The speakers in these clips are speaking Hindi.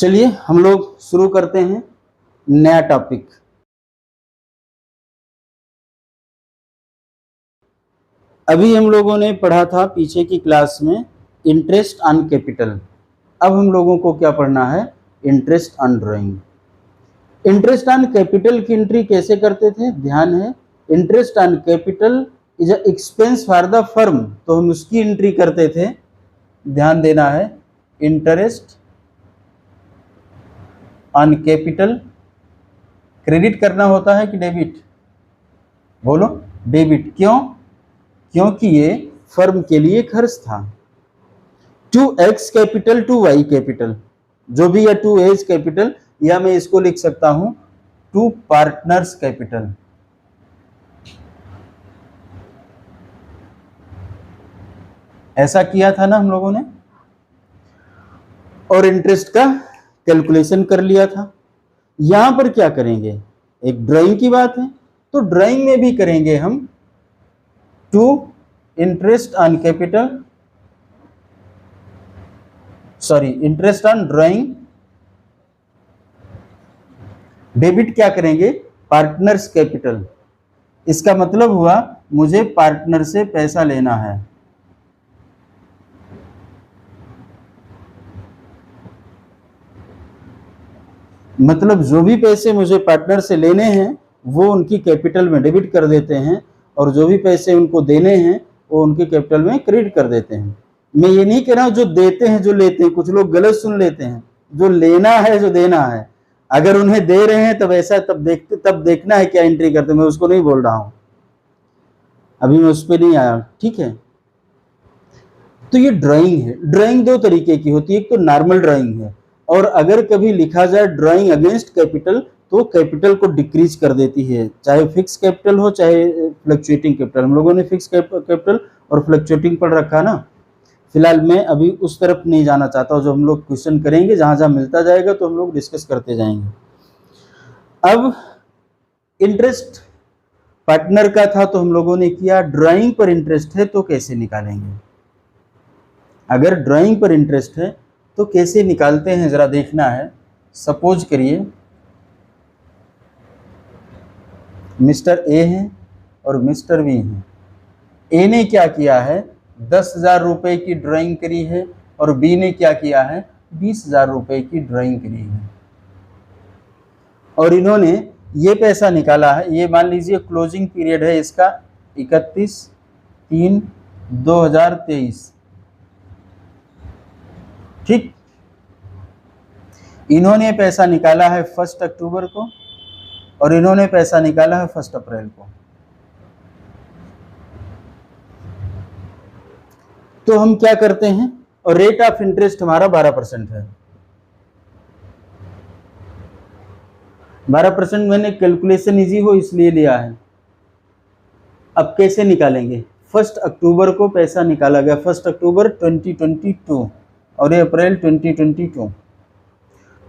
चलिए हम लोग शुरू करते हैं नया टॉपिक। अभी हम लोगों ने पढ़ा था पीछे की क्लास में इंटरेस्ट ऑन कैपिटल। अब हम लोगों को क्या पढ़ना है? Interest on drawing. Interest on capital की एंट्री कैसे करते थे? ध्यान है, interest on capital is a expense for the firm, तो हम उसकी एंट्री करते थे। ध्यान देना है, इंटरेस्ट ऑन कैपिटल क्रेडिट करना होता है कि डेबिट? बोलो, डेबिट। क्यों? क्योंकि ये फर्म के लिए खर्च था। Two X capital two Y capital, जो भी है टू एज कैपिटल, या मैं इसको लिख सकता हूं टू पार्टनर्स कैपिटल। ऐसा किया था ना हम लोगों ने, और इंटरेस्ट का कैलकुलेशन कर लिया था। यहां पर क्या करेंगे? एक ड्राइंग की बात है, तो ड्राइंग में भी करेंगे हम to interest on capital, sorry interest on drawing. Debit क्या करेंगे? Partners capital. इसका मतलब हुआ मुझे पार्टनर से पैसा लेना है। मतलब जो भी पैसे मुझे पार्टनर से लेने हैं वो उनकी कैपिटल में डेबिट कर देते हैं, और जो भी पैसे उनको देने हैं वो उनके कैपिटल में क्रेडिट कर देते हैं। मैं ये नहीं कह रहा हूं जो देते हैं जो लेते हैं, कुछ लोग गलत सुन लेते हैं। जो लेना है जो देना है, अगर उन्हें दे रहे हैं तब ऐसा तब देखना है क्या एंट्री करते, मैं उसको नहीं बोल रहा हूं, अभी मैं उस पर नहीं आया, ठीक है। तो ये ड्राइंग है। ड्राइंग दो तरीके की होती है, एक तो नॉर्मल ड्राइंग है, और अगर कभी लिखा जाए ड्राइंग अगेंस्ट कैपिटल तो कैपिटल को डिक्रीज कर देती है, चाहे फिक्स कैपिटल हो चाहे फ्लक्चुएटिंग कैपिटल। हम लोगों ने फिक्स कैपिटल और फ्लक्चुएटिंग पढ़ रखा ना। फिलहाल मैं अभी उस तरफ नहीं जाना चाहता हूँ, जो हम लोग क्वेश्चन करेंगे जहां जहां मिलता जाएगा तो हम लोग डिस्कस करते जाएंगे। अब इंटरेस्ट पार्टनर का था तो हम लोगों ने किया, ड्राइंग पर इंटरेस्ट है तो कैसे निकालेंगे? अगर ड्राइंग पर इंटरेस्ट है तो कैसे निकालते हैं जरा देखना है। सपोज करिए मिस्टर ए है और मिस्टर बी है। ए ने क्या किया है? 10,000 रुपए की ड्राइंग करी है, और बी ने क्या किया है? 20,000 रुपए की ड्राइंग करी है, और इन्होंने ये पैसा निकाला है। ये मान लीजिए क्लोजिंग पीरियड है इसका 31/3/2023, ठीक। इन्होंने पैसा निकाला है 1 अक्टूबर को, और इन्होंने पैसा निकाला है 1 अप्रैल को। तो हम क्या करते हैं, और रेट ऑफ इंटरेस्ट हमारा 12% है। 12% मैंने कैलकुलेशन इजी हो इसलिए लिया है। अब कैसे निकालेंगे? 1 अक्टूबर को पैसा निकाला गया, 1 अक्टूबर 2022, और ये अप्रैल 2022।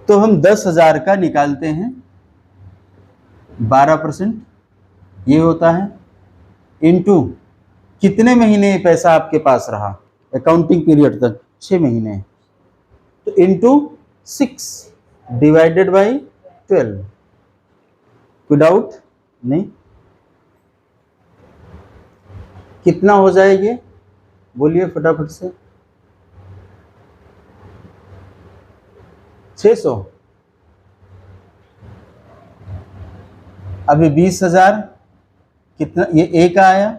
तो हम 10,000 का निकालते हैं 12%, ये होता है इनटू कितने महीने पैसा आपके पास रहा अकाउंटिंग पीरियड तक? 6 महीने, तो इनटू 6 डिवाइडेड बाई 12। कोई डाउट नहीं? कितना हो जाएगी बोलिए फटाफट से? 600। अभी 20,000 कितना? ये ए का आया,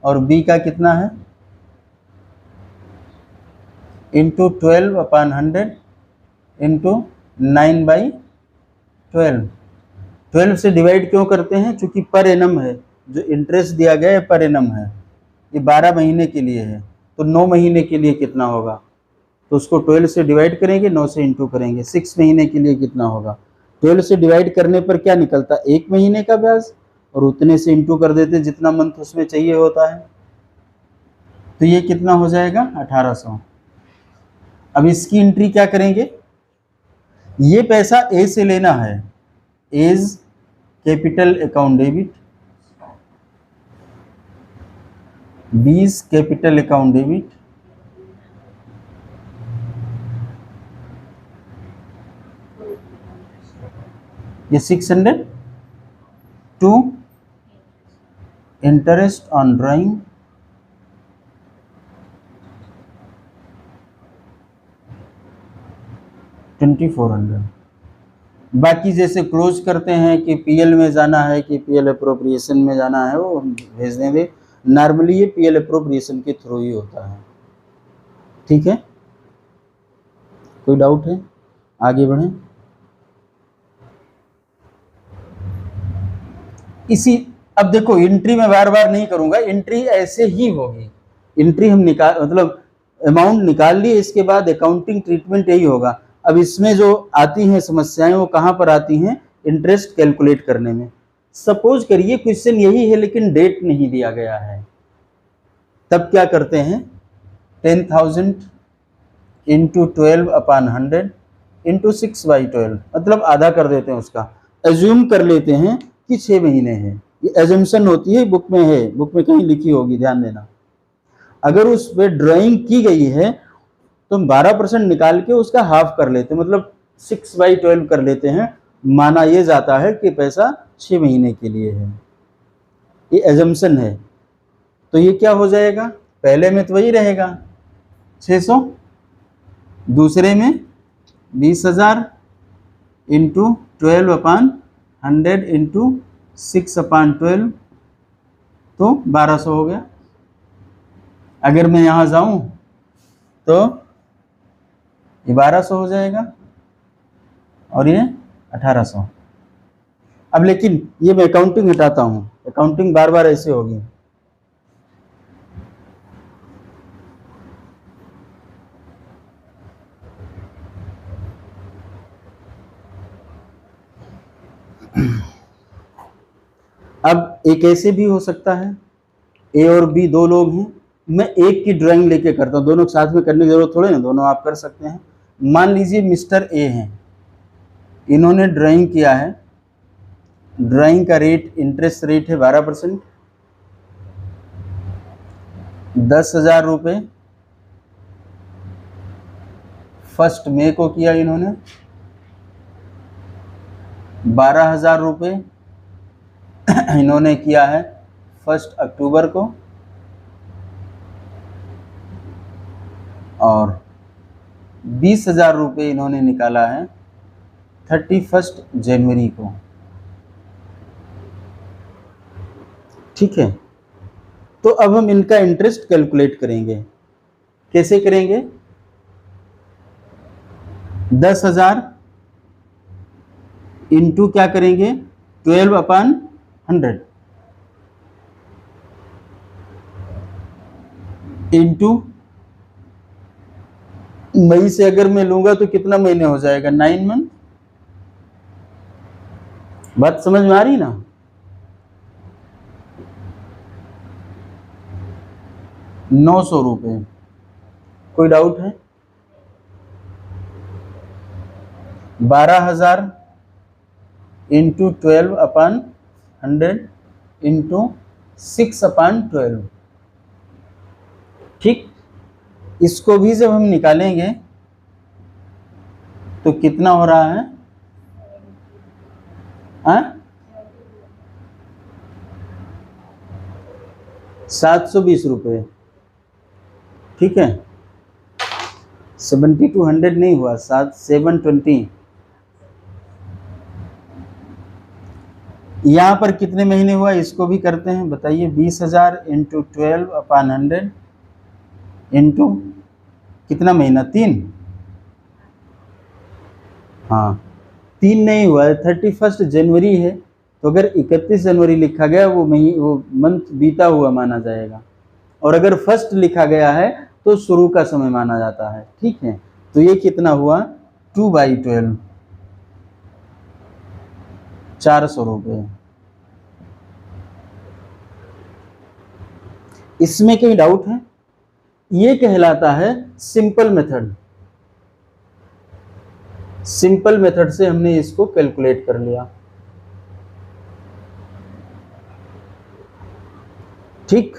और बी का कितना है? Into 12/100 into 9/12। 12 से डिवाइड क्यों करते हैं? चूंकि पर एनम है, जो इंटरेस्ट दिया गया है पर एनम है। ये 12 महीने के लिए है, तो 9 महीने के लिए कितना होगा? तो उसको 12 से डिवाइड करेंगे, 9 से इंटू करेंगे। 6 महीने के लिए कितना होगा? 12 से डिवाइड करने पर क्या निकलता? 1 महीने का ब्याज, और उतने से इंटू कर देते जितना मंथ उसमें चाहिए होता है। तो ये कितना हो जाएगा? 1800। अब इसकी एंट्री क्या करेंगे? ये पैसा ए से लेना है as capital account debit, 20 capital account debit, ये 600 टू इंटरेस्ट ऑन ड्राइंग 2400। बाकी जैसे क्लोज करते हैं कि पीएल में जाना है कि पीएल अप्रोप्रिएशन में जाना है, वो हम भेज देंगे। नॉर्मली ये पीएल अप्रोप्रिएशन के थ्रू ही होता है। ठीक है, कोई डाउट है? आगे बढ़ें। इसी अब देखो एंट्री में बार बार नहीं करूंगा, एंट्री ऐसे ही होगी। एंट्री हम निकाल मतलब अमाउंट निकाल लिए, इसके बाद अकाउंटिंग ट्रीटमेंट यही होगा। अब इसमें जो आती हैं समस्याएं वो कहां पर आती हैं? इंटरेस्ट कैलकुलेट करने में। सपोज करिए क्वेश्चन यही है लेकिन डेट नहीं दिया गया है, तब क्या करते हैं? 10,000 इंटू 12/100 इंटू 6/12, मतलब आधा कर देते हैं उसका। एज्यूम कर लेते हैं कि 6 महीने हैं। ये एजम्पशन होती है, बुक में है, बुक में कहीं लिखी होगी, ध्यान देना। अगर उस पर ड्राइंग की गई है तो हम 12% निकाल के उसका हाफ कर लेते हैं, मतलब 6/12 कर लेते हैं। माना ये जाता है कि पैसा 6 महीने के लिए है, ये एजम्पशन है। तो ये क्या हो जाएगा? पहले में तो वही रहेगा 600, दूसरे में 20,000 इंटू 12/100 इंटू 6/12, तो 1200 हो गया। अगर मैं यहाँ जाऊँ तो ये 1200 हो जाएगा और ये 1800। अब लेकिन ये मैं अकाउंटिंग हटाता हूँ, अकाउंटिंग बार बार ऐसे होगी। अब एक ऐसे भी हो सकता है, ए और बी दो लोग हैं, मैं एक की ड्राइंग लेके करता हूँ, दोनों साथ में करने की जरूरत थोड़ी ना, दोनों आप कर सकते हैं। मान लीजिए मिस्टर ए हैं, इन्होंने ड्राइंग किया है, ड्राइंग का रेट इंटरेस्ट रेट है 12%, 10,000 रुपये फर्स्ट मई को किया इन्होंने, 12,000 रुपये इन्होंने किया है 1 अक्टूबर को, और 20,000 रुपये इन्होंने निकाला है 31 जनवरी को। ठीक है, तो अब हम इनका इंटरेस्ट कैलकुलेट करेंगे। कैसे करेंगे? 10,000 इंटू क्या करेंगे? 12/100 इंटू मई से अगर मैं लूंगा तो कितना महीने हो जाएगा? 9 मंथ। बात समझ में आ रही ना? ₹900। कोई डाउट है? 12,000 इंटू 12/100 इंटू 6/12। ठीक, इसको भी जब हम निकालेंगे तो कितना हो रहा है? 720 रुपये। ठीक है, 70 to 100 नहीं हुआ, 720। यहाँ पर कितने महीने हुआ इसको भी करते हैं, बताइए। 20,000 इंटू 12/100 इंटू कितना महीना? 3। हाँ, 3 नहीं हुआ है, 31 जनवरी है, तो अगर 31 जनवरी लिखा गया वो मंथ बीता हुआ माना जाएगा, और अगर फर्स्ट लिखा गया है तो शुरू का समय माना जाता है। ठीक है, तो ये कितना हुआ? 2/12, 400 रुपये। इसमें कोई डाउट है? ये कहलाता है सिंपल मेथड। सिंपल मेथड से हमने इसको कैलकुलेट कर लिया। ठीक,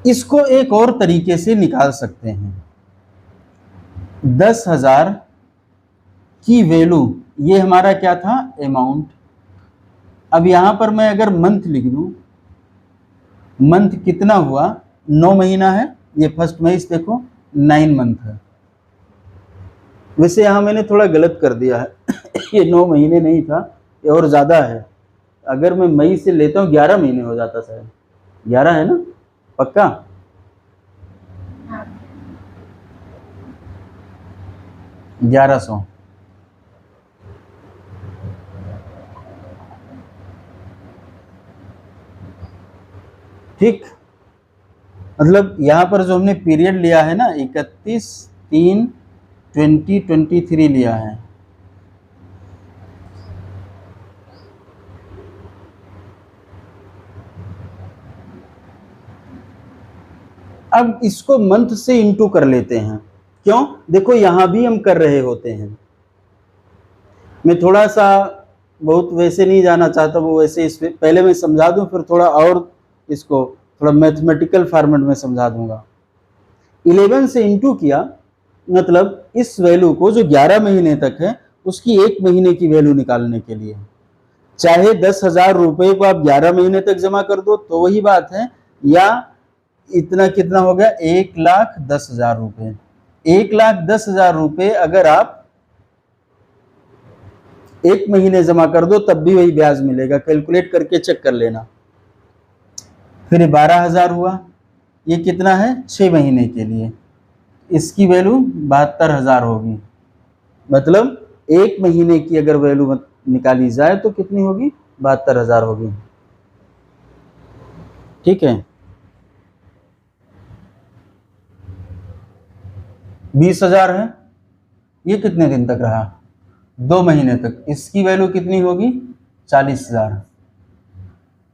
इसको एक और तरीके से निकाल सकते हैं। 10,000 की वैल्यू, ये हमारा क्या था, अमाउंट। अब यहां पर मैं अगर मंथ लिख दूं, मंथ कितना हुआ, 9 महीना है, ये फर्स्ट मई देखो 9 मंथ है। वैसे यहां मैंने थोड़ा गलत कर दिया है ये 9 महीने नहीं था, ये और ज्यादा है। अगर मैं मई से लेता हूँ 11 महीने हो जाता शायद, 11 है ना पक्का। 1100। ठीक, मतलब यहां पर जो हमने पीरियड लिया है ना 31/3/2023 लिया है। अब इसको मंथ से इंटू कर लेते हैं, क्यों, देखो यहां भी हम कर रहे होते हैं। मैं थोड़ा सा बहुत वैसे नहीं जाना चाहता, वो वैसे इसमें पहले मैं समझा दूं, फिर थोड़ा और इसको थोड़ा मैथमेटिकल फॉर्मेट में समझा दूंगा। 11 से इंटू किया, मतलब इस वैल्यू को जो 11 महीने तक है उसकी एक महीने की वैल्यू निकालने के लिए, चाहे 10,000 रुपए को आप 11 महीने तक जमा कर दो तो वही बात है, या इतना कितना हो गया, 1,10,000 रुपए। 1,10,000 रुपए अगर आप एक महीने जमा कर दो तब भी वही ब्याज मिलेगा, कैलकुलेट करके चेक कर लेना। फिर 12,000 हुआ, ये कितना है, 6 महीने के लिए, इसकी वैल्यू 72,000 होगी। मतलब एक महीने की अगर वैल्यू निकाली जाए तो कितनी होगी, 72,000 होगी। ठीक है, 20,000 है, ये कितने दिन तक रहा, 2 महीने तक, इसकी वैल्यू कितनी होगी, 40,000।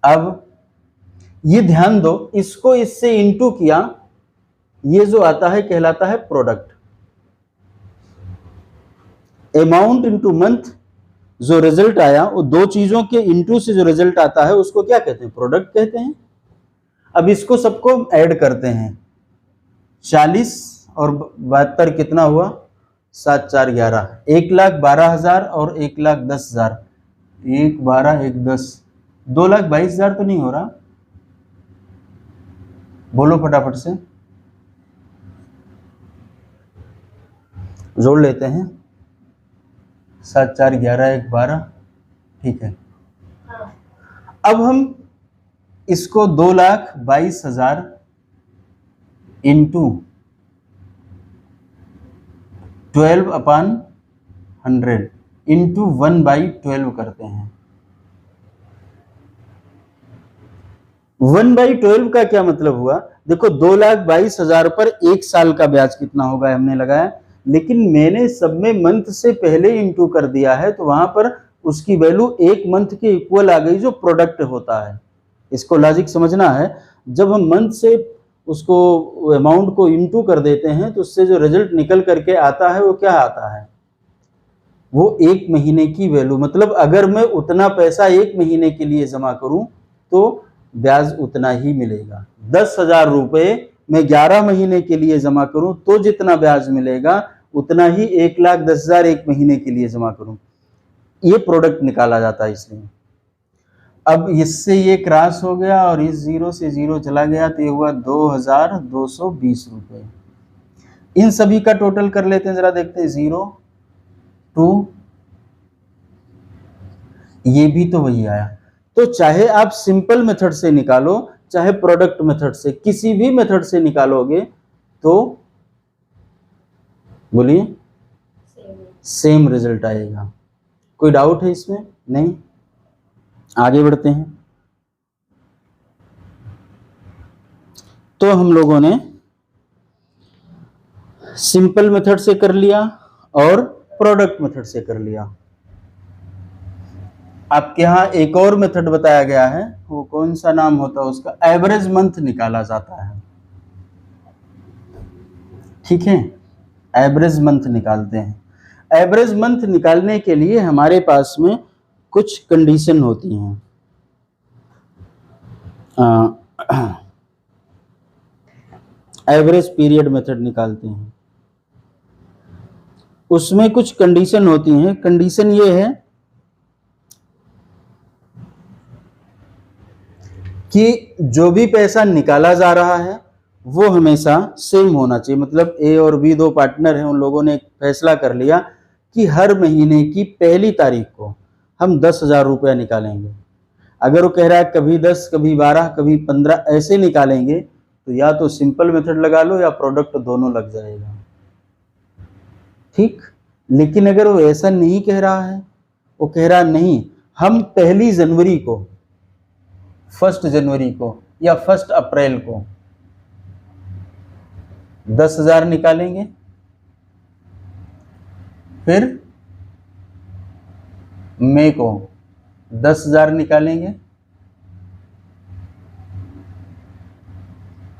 अब ये ध्यान दो, इसको इससे इंटू किया, ये जो आता है कहलाता है प्रोडक्ट। अमाउंट इंटू मंथ, जो रिजल्ट आया वो दो चीजों के इंटू से जो रिजल्ट आता है उसको क्या कहते हैं, प्रोडक्ट कहते हैं। अब इसको सबको ऐड करते हैं, 40 और 72 कितना हुआ, 7 4 11, 1,12,000 और 1,10,000, 1,12 1,10, 2,22,000 तो नहीं हो रहा, बोलो फटाफट से, जोड़ लेते हैं, 7 4 11 1 12, ठीक है। अब हम इसको 2,22,000 इंटू 12/100 इंटू 1/12 करते हैं। 1/12 का क्या मतलब हुआ, देखो 2,22,000 पर एक साल का ब्याज कितना होगा हमने लगाया, लेकिन मैंने सब में मंथ से पहले इंटू कर दिया है तो वहां पर उसकी वैल्यू एक मंथ के इक्वल आ गई, जो प्रोडक्ट होता है। इसको लॉजिक समझना है, जब हम मंथ से उसको अमाउंट को इंटू कर देते हैं तो उससे जो रिजल्ट निकल करके आता है वो क्या आता है, वो एक महीने की वैल्यू। मतलब अगर मैं उतना पैसा एक महीने के लिए जमा करूं तो ब्याज उतना ही मिलेगा। 10,000 रुपए मैं 11 महीने के लिए जमा करूं तो जितना ब्याज मिलेगा उतना ही 1,10,000 एक महीने के लिए जमा करूं, ये प्रोडक्ट निकाला जाता है। इसलिए अब इससे ये क्रॉस हो गया और इस जीरो से जीरो चला गया तो ये हुआ 2,220 रुपए। इन सभी का टोटल कर लेते हैं, जरा देखते हैं, 0 2, ये भी तो वही आया। तो चाहे आप सिंपल मेथड से निकालो चाहे प्रोडक्ट मेथड से, किसी भी मेथड से निकालोगे तो बोलिए सेम रिजल्ट आएगा। कोई डाउट है इसमें, नहीं, आगे बढ़ते हैं। तो हम लोगों ने सिंपल मेथड से कर लिया और प्रोडक्ट मेथड से कर लिया। आपके यहां एक और मेथड बताया गया है, वो कौन सा नाम होता है उसका, एवरेज मंथ निकाला जाता है। ठीक है, एवरेज मंथ निकालते हैं। एवरेज मंथ निकालने के लिए हमारे पास में कुछ कंडीशन होती हैं। एवरेज पीरियड मेथड निकालते हैं, उसमें कुछ कंडीशन होती हैं। कंडीशन ये है कि जो भी पैसा निकाला जा रहा है वो हमेशा सेम होना चाहिए। मतलब ए और बी दो पार्टनर हैं, उन लोगों ने एक फैसला कर लिया कि हर महीने की पहली तारीख को हम 10,000 रुपया निकालेंगे। अगर वो कह रहा है कभी 10, कभी 12, कभी 15 ऐसे निकालेंगे, तो या तो सिंपल मेथड लगा लो या प्रोडक्ट दोनों लग जाएगा, ठीक। लेकिन अगर वो ऐसा नहीं कह रहा है, वो कह रहा नहीं हम 1 जनवरी को, 1 जनवरी को या 1 अप्रैल को 10,000 निकालेंगे, फिर मई को 10,000 निकालेंगे,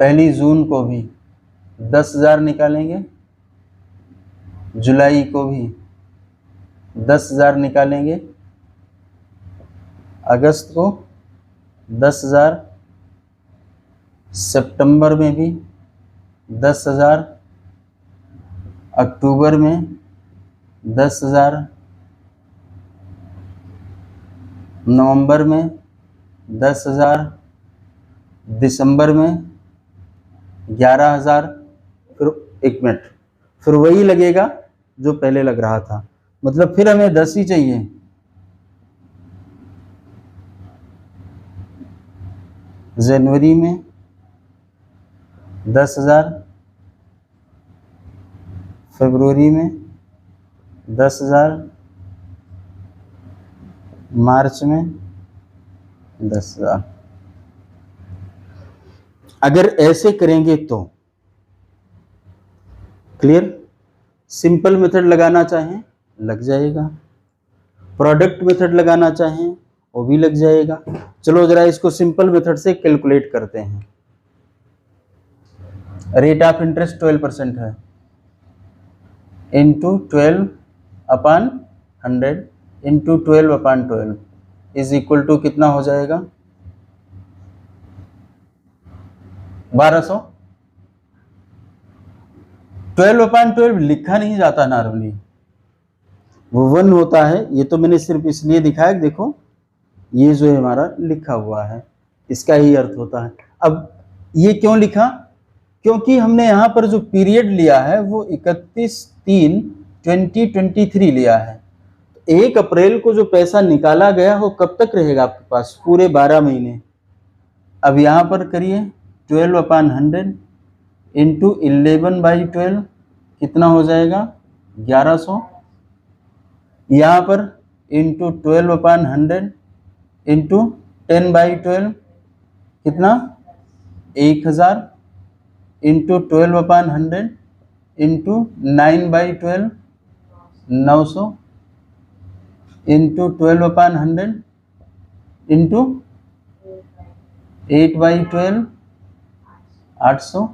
1 जून को भी 10,000 निकालेंगे, जुलाई को भी 10,000 निकालेंगे, अगस्त को 10,000, सितंबर में भी 10,000, अक्टूबर में 10,000, नवंबर में 10,000, दिसंबर में 11,000, फिर 1 मिनट, फिर वही लगेगा जो पहले लग रहा था। मतलब फिर हमें 10 ही चाहिए। जनवरी में 10,000, फरवरी में 10,000, मार्च में 10,000। अगर ऐसे करेंगे तो क्लियर। सिंपल मेथड लगाना चाहें लग जाएगा, प्रोडक्ट मेथड लगाना चाहें वो भी लग जाएगा। चलो जरा इसको सिंपल मेथड से कैलकुलेट करते हैं। रेट ऑफ इंटरेस्ट 12% है, into 12/100 into 12/12 is equal to कितना हो जाएगा? 1200। 12/12 लिखा नहीं जाता नॉर्मली, वो 1 होता है। ये तो मैंने सिर्फ इसलिए दिखाया, देखो ये जो है हमारा लिखा हुआ है, इसका ही अर्थ होता है। अब ये क्यों लिखा? क्योंकि हमने यहाँ पर जो पीरियड लिया है वो 31/3/2023 लिया है। 1 अप्रैल को जो पैसा निकाला गया वो कब तक रहेगा आपके पास? पूरे 12 महीने। अब यहाँ पर करिए 12/100 इंटू 11/12 कितना हो जाएगा? 1100। यहाँ पर इंटू 12/100 इंटू 10/12 कितना? 1000 into 12/100 into 9/12 900 into 12/100 into 8/12 800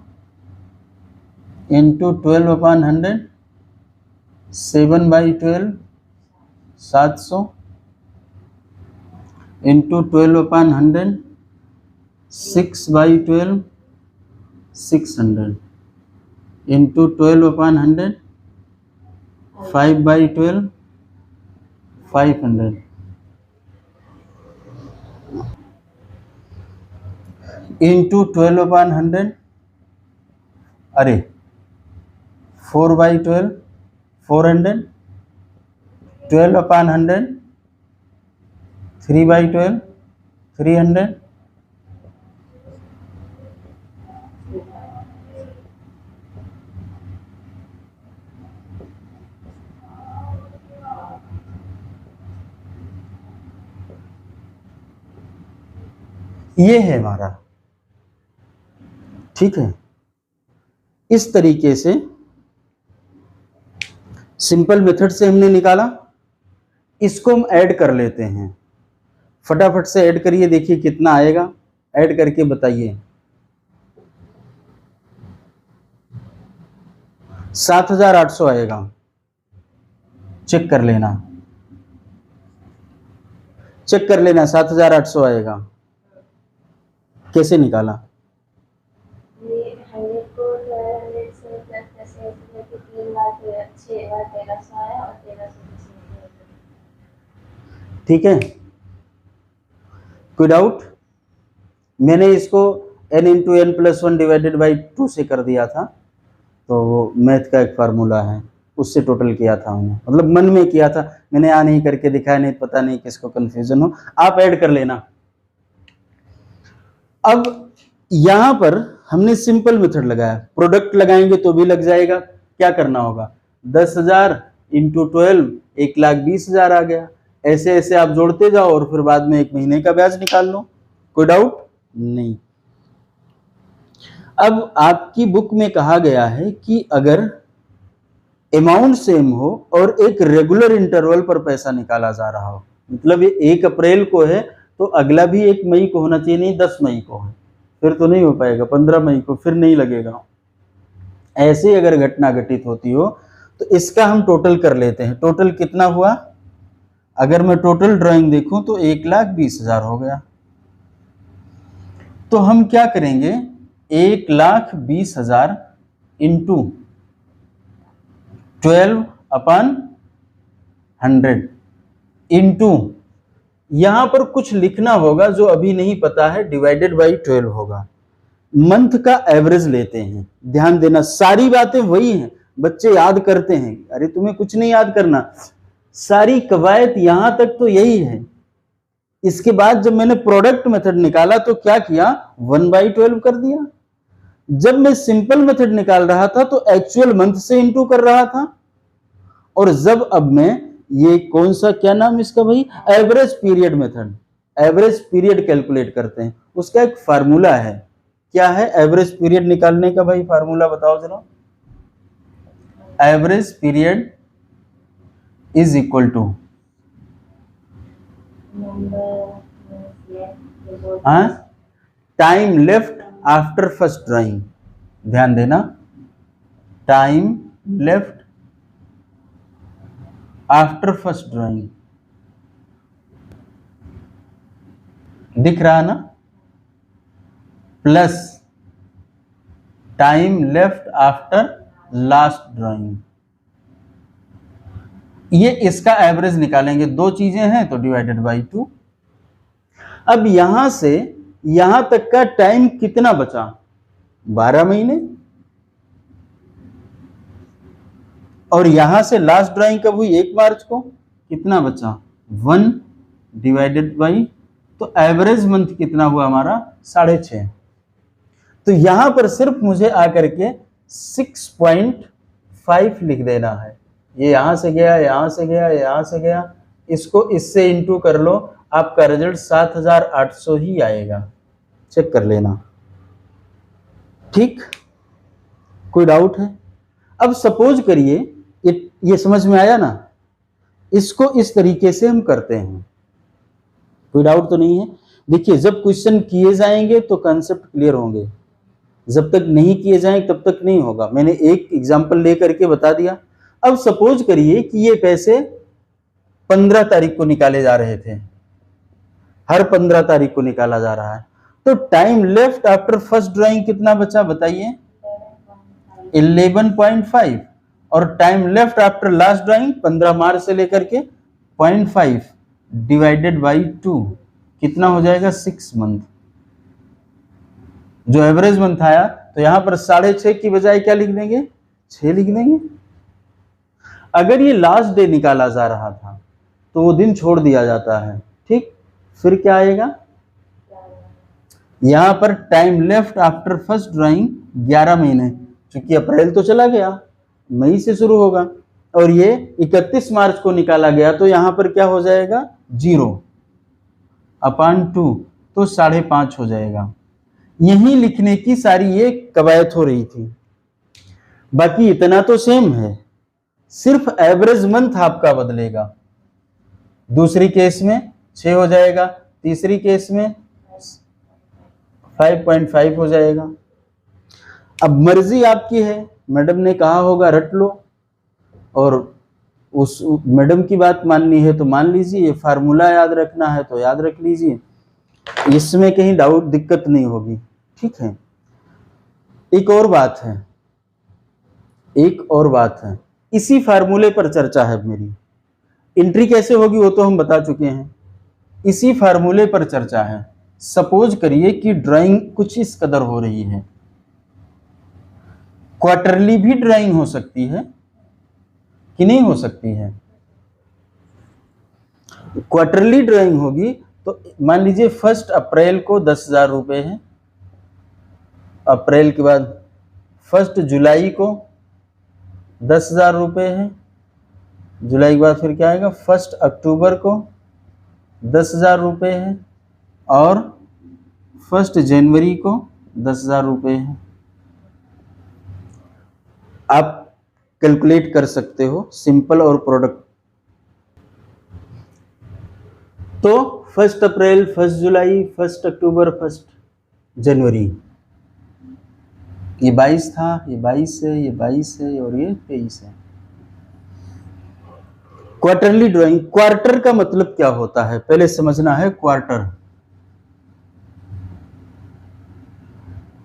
into 12/100 7/12 700 into 12/100 6/12 600 into 12/100 5/12 500 into 12/100 अरे 4/12 400 12/100 3/12 300 ये है हमारा, ठीक है। इस तरीके से सिंपल मेथड से हमने निकाला, इसको हम ऐड कर लेते हैं। फटाफट से ऐड करिए, देखिए कितना आएगा, ऐड करके बताइए। 7,800 आएगा, चेक कर लेना, चेक कर लेना 7,800 आएगा। कैसे निकाला? ये 100 को 1200 से प्लस कैसे 3 बार 1300 आया और 1300 ठीक है, कोई डाउट? मैंने इसको n into N plus one divided by 2 से कर दिया था, तो वो मैथ का एक फार्मूला है, उससे टोटल किया था हमने, मतलब मन में किया था, मैंने यहाँ नहीं करके दिखाया, नहीं पता नहीं किसको कंफ्यूजन हो, आप ऐड कर लेना। अब यहां पर हमने सिंपल मेथड लगाया, प्रोडक्ट लगाएंगे तो भी लग जाएगा। क्या करना होगा, 10,000 इंटू 12 1,20,000 आ गया। ऐसे ऐसे आप जोड़ते जाओ और फिर बाद में 1 महीने का ब्याज निकाल लो। कोई डाउट नहीं। अब आपकी बुक में कहा गया है कि अगर अमाउंट सेम हो और एक रेगुलर इंटरवल पर पैसा निकाला जा रहा हो, मतलब ये 1 अप्रैल को है तो अगला भी 1 मई को होना चाहिए, नहीं 10 मई को है, फिर तो नहीं हो पाएगा, 15 मई को फिर नहीं लगेगा। ऐसी अगर घटना घटित होती हो तो इसका हम टोटल कर लेते हैं। टोटल कितना हुआ, अगर मैं टोटल ड्राइंग देखूं तो 1,20,000 हो गया। तो हम क्या करेंगे, 1,20,000 इंटू 12/100 इंटू, यहां पर कुछ लिखना होगा जो अभी नहीं पता है, डिवाइडेड बाई 12 होगा। मंथ का एवरेज लेते हैं, ध्यान देना, सारी बातें वही हैं, बच्चे याद करते हैं, अरे तुम्हें कुछ नहीं याद करना, सारी कवायद यहां तक तो यही है। इसके बाद जब मैंने प्रोडक्ट मेथड निकाला तो क्या किया, 1/12 कर दिया। जब मैं सिंपल मेथड निकाल रहा था तो एक्चुअल मंथ से इंटू कर रहा था, और जब अब मैं ये कौन सा, क्या नाम इसका भाई, average period method, average period calculate करते हैं, उसका एक फार्मूला है। क्या है एवरेज पीरियड निकालने का भाई, फार्मूला बताओ जरा। Average period is equal to, time left after first drawing, ध्यान देना, time left after first drawing, दिख रहा ना, plus time left after last drawing, ये इसका एवरेज निकालेंगे। दो चीजें हैं तो डिवाइडेड बाई 2। अब यहां से यहां तक का टाइम कितना बचा, 12 महीने, और यहां से लास्ट ड्राइंग कब हुई, 1 मार्च को, कितना बचा, 1 डिवाइडेड बाई, तो एवरेज मंथ कितना हुआ हमारा, 6.5। तो यहां पर सिर्फ मुझे आकर के 6.5 लिख देना है। ये यहां से गया, यहां से गया, यहां से गया, इसको इससे इंटू कर लो, आपका रिजल्ट 7,800 ही आएगा, चेक कर लेना। ठीक, कोई डाउट है? अब सपोज करिए, ये समझ में आया ना, इसको इस तरीके से हम करते हैं, कोई डाउट तो नहीं है? देखिए, जब क्वेश्चन किए जाएंगे तो कंसेप्ट क्लियर होंगे, जब तक नहीं किए जाएं तब तक नहीं होगा। मैंने एक एग्जांपल लेकर के बता दिया। अब सपोज करिए कि ये पैसे 15 तारीख को निकाले जा रहे थे, हर 15 तारीख को निकाला जा रहा है, तो time left after first drawing कितना बचा बताइए, 11.5, और time left after last drawing 15 मार्च से लेकर के 0.5 डिवाइडेड बाई 2 कितना हो जाएगा, 6 मंथ। जो एवरेज मंथ आया तो यहां पर 6.5 की बजाय क्या लिख देंगे, 6 लिख देंगे। अगर ये लास्ट डे निकाला जा रहा था तो वो दिन छोड़ दिया जाता है, ठीक, फिर क्या आएगा, यहां पर time left after first drawing 11 महीने, क्योंकि अप्रैल तो चला गया, मई से शुरू होगा, और ये 31 मार्च को निकाला गया, तो यहां पर क्या हो जाएगा, 0/2, तो 5.5 हो जाएगा। यही लिखने की सारी ये कवायद हो रही थी, बाकी इतना तो सेम है, सिर्फ एवरेज मंथ आपका बदलेगा। दूसरी केस में 6 हो जाएगा, तीसरी केस में 5.5 हो जाएगा। अब मर्जी आपकी है, मैडम ने कहा होगा रट लो, और उस मैडम की बात माननी है तो मान लीजिए, फार्मूला याद रखना है तो याद रख लीजिए, इसमें कहीं डाउट दिक्कत नहीं होगी, ठीक है। एक और बात है, इसी फार्मूले पर चर्चा है मेरी। एंट्री कैसे होगी वो तो हम बता चुके हैं, इसी फार्मूले पर चर्चा है। सपोज करिए कि ड्राइंग कुछ इस कदर हो रही है, क्वार्टरली भी ड्राइंग हो सकती है कि नहीं हो सकती है? क्वार्टरली ड्राइंग होगी तो मान लीजिए 1 अप्रैल को 10,000 रुपए है, अप्रैल के बाद 1 जुलाई को 10,000 रुपए है, जुलाई के बाद फिर क्या आएगा 1 अक्टूबर को 10,000 रुपए है, और 1 जनवरी को 10,000 रुपए है। आप कैलकुलेट कर सकते हो सिंपल और प्रोडक्ट। तो 1 अप्रैल, 1 जुलाई, 1 अक्टूबर, 1 जनवरी, ये 22 था, ये 22 है, ये 22 है और ये 23 है। क्वार्टरली ड्राइंग, क्वार्टर का मतलब क्या होता है पहले समझना है। क्वार्टर,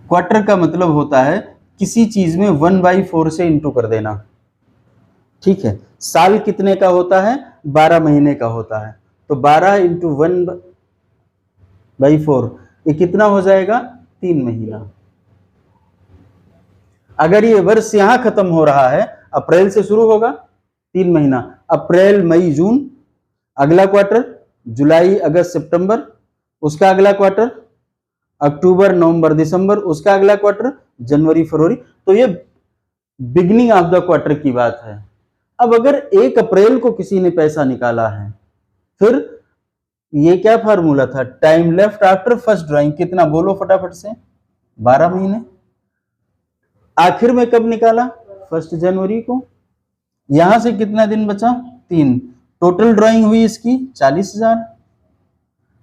क्वार्टर का मतलब होता है किसी चीज में 1/4 से इंटू कर देना, ठीक है। साल कितने का होता है? 12 महीने का होता है, तो 12 × 1/4 ये कितना हो जाएगा? 3 महीना। अगर ये वर्ष यहां खत्म हो रहा है, अप्रैल से शुरू होगा 3 महीना, अप्रैल मई जून अगला क्वार्टर, जुलाई अगस्त सितंबर उसका अगला क्वार्टर, अक्टूबर नवंबर दिसंबर उसका अगला क्वार्टर, जनवरी फरवरी, तो ये बिगनिंग ऑफ द क्वार्टर की बात है। अब अगर 1 अप्रैल को किसी ने पैसा निकाला है, फिर ये क्या फार्मूला था? Time left after first drawing कितना, बोलो फटाफट से? 12 महीने। आखिर में कब निकाला? 1 जनवरी को। यहां से कितना दिन बचा? 3। टोटल ड्राइंग हुई इसकी 40,000,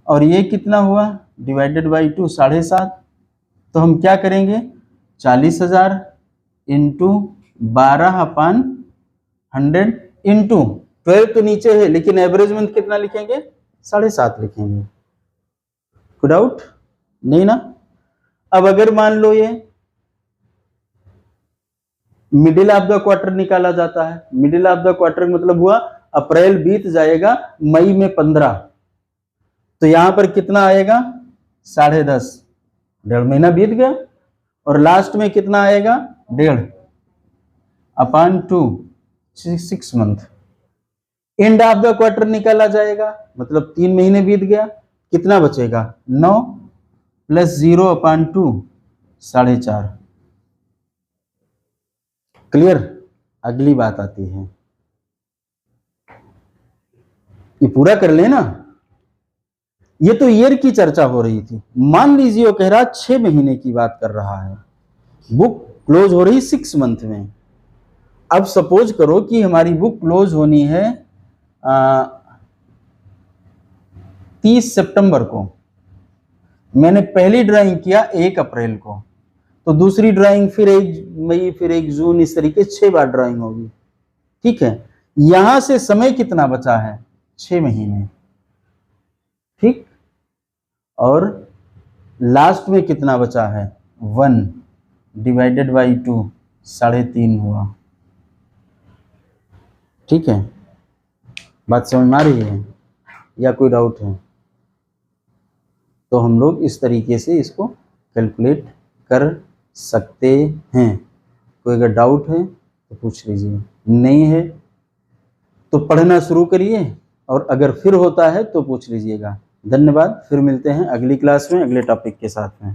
और ये कितना हुआ? Divided by 2 7.5। तो हम क्या करेंगे? 40,000 इंटू 12/100 इंटू 12 तो नीचे है, लेकिन एवरेज मंथ कितना लिखेंगे? 7.5 लिखेंगे। कोई डाउट नहीं ना? अब अगर मान लो ये मिडिल ऑफ द क्वार्टर निकाला जाता है, मिडिल ऑफ द क्वार्टर मतलब हुआ अप्रैल बीत जाएगा, मई में 15, तो यहां पर कितना आएगा? 10.5, 1.5 महीना बीत गया, और लास्ट में कितना आएगा? 1.5/2 6 month. End of the quarter निकाला जाएगा, मतलब 3 महीने बीत गया, कितना बचेगा? 9 + 0/2 4.5। क्लियर? अगली बात आती है, ये पूरा कर लेना। ये तो ईयर की चर्चा हो रही थी। मान लीजिए वो कह रहा 6 महीने की बात कर रहा है, बुक क्लोज हो रही 6 मंथ में। अब सपोज करो कि हमारी बुक क्लोज होनी है 30 सितंबर को, मैंने पहली ड्राइंग किया 1 अप्रैल को, तो दूसरी ड्राइंग फिर 1 मई, फिर 1 जून, इस तरीके 6 बार ड्राइंग होगी, ठीक है। यहां से समय कितना बचा है? 6 महीने, ठीक। और लास्ट में कितना बचा है? 1 डिवाइडेड बाई 2 3.5 हुआ, ठीक है। बात समझ में आ रही है या कोई डाउट है? तो हम लोग इस तरीके से इसको कैलकुलेट कर सकते हैं। कोई अगर डाउट है तो पूछ लीजिए, नहीं है तो पढ़ना शुरू करिए, और अगर फिर होता है तो पूछ लीजिएगा। धन्यवाद, फिर मिलते हैं अगली क्लास में अगले टॉपिक के साथ में।